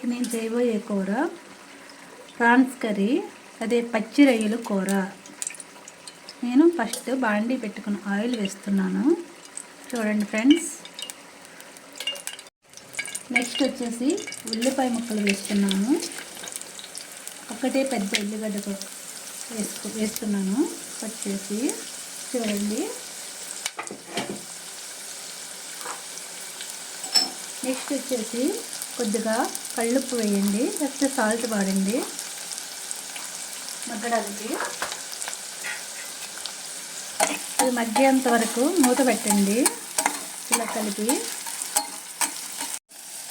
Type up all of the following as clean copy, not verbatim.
నేను చేయబోయే కూర ప్రాన్స్ కర్రీ, అదే పచ్చి రొయ్యల కూర. నేను ఫస్ట్ బాండీ పెట్టుకుని ఆయిల్ వేస్తున్నాను. చూడండి ఫ్రెండ్స్. నెక్స్ట్ వచ్చేసి ఉల్లిపాయ ముక్కలు వేస్తున్నాను. ఒకటే పెద్ద ఉల్లిగడ్డ వేస్తున్నాను కట్ చేసి. చూడండి. నెక్స్ట్ వచ్చేసి కొద్దిగా కళ్ళుప్పు వేయండి, లేకపోతే సాల్ట్ వాడండి మగ్గడానికి. ఇది మగ్గేంత వరకు మూత పెట్టండి. ఇలా కలిపి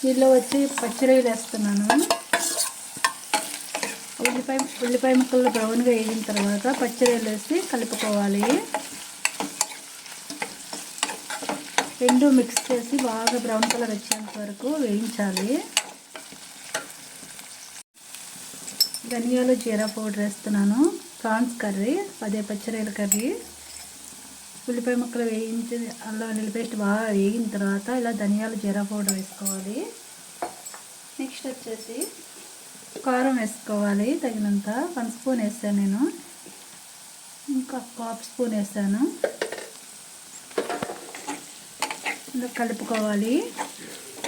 దీనిలో వచ్చి పచ్చిరొయ్యలు వేస్తున్నాను. ఉల్లిపాయ ముక్కలు బ్రౌన్గా వేగిన తర్వాత పచ్చిరొయ్యలు వేసి కలుపుకోవాలి. రెండు మిక్స్ చేసి బాగా బ్రౌన్ కలర్ వచ్చేంత వరకు వేయించాలి. ధనియాలు జీరా పౌడర్ వేస్తున్నాను. ప్రాన్స్ కర్రీ, అదే పచ్చిరొయ్యల కర్రీ. ఉల్లిపాయ ముక్కలు వేయించి అల్లం వెల్లుల్లి పేస్ట్ బాగా వేగిన తర్వాత ఇలా ధనియాలు జీరా పౌడర్ వేసుకోవాలి. నెక్స్ట్ వచ్చేసి కారం వేసుకోవాలి తగినంత. 1 స్పూన్ వేసాను నేను, ఇంకా 1/2 స్పూన్ వేసాను. ఇలా కలుపుకోవాలి.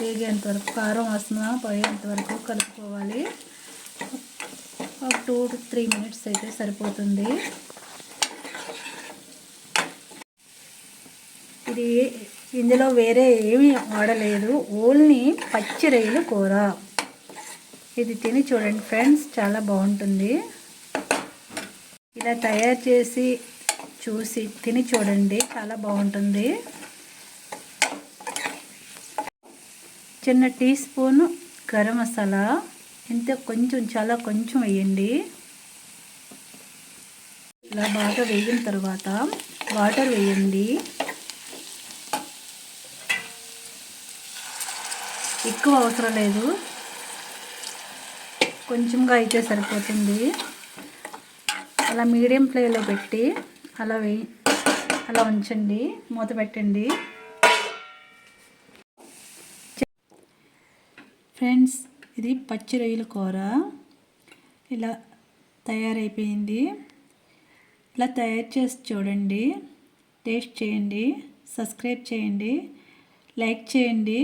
వేగేంత వరకు, కారం వాసన పోయేంత వరకు కలుపుకోవాలి. ఒక 2 to 3 minutes అయితే సరిపోతుంది. ఇది ఇందులో వేరే ఏమీ వాడలేదు, ఓన్లీ పచ్చి రొయ్యల కూర. ఇది తిని చూడండి ఫ్రెండ్స్, చాలా బాగుంటుంది. ఇలా తయారు చేసి చూసి తిని చూడండి, చాలా బాగుంటుంది. చిన్న టీ స్పూను గరం మసాలా, ఇంత కొంచెం, చాలా కొంచెం వేయండి. ఇలా బాగా వేగిన తర్వాత వాటర్ వేయండి. ఎక్కువ అవసరం లేదు, కొంచెంగా అయితే సరిపోతుంది. అలా మీడియం ఫ్లేమ్లో పెట్టి అలా ఉంచండి, మూత పెట్టండి. ఫ్రెండ్స్, ఇది పచ్చి రొయ్యల కూర ఇలా తయారైపోయింది. ఇలా తయారు చేసి చూడండి, టేస్ట్ చేయండి, సబ్స్క్రైబ్ చేయండి, లైక్ చేయండి.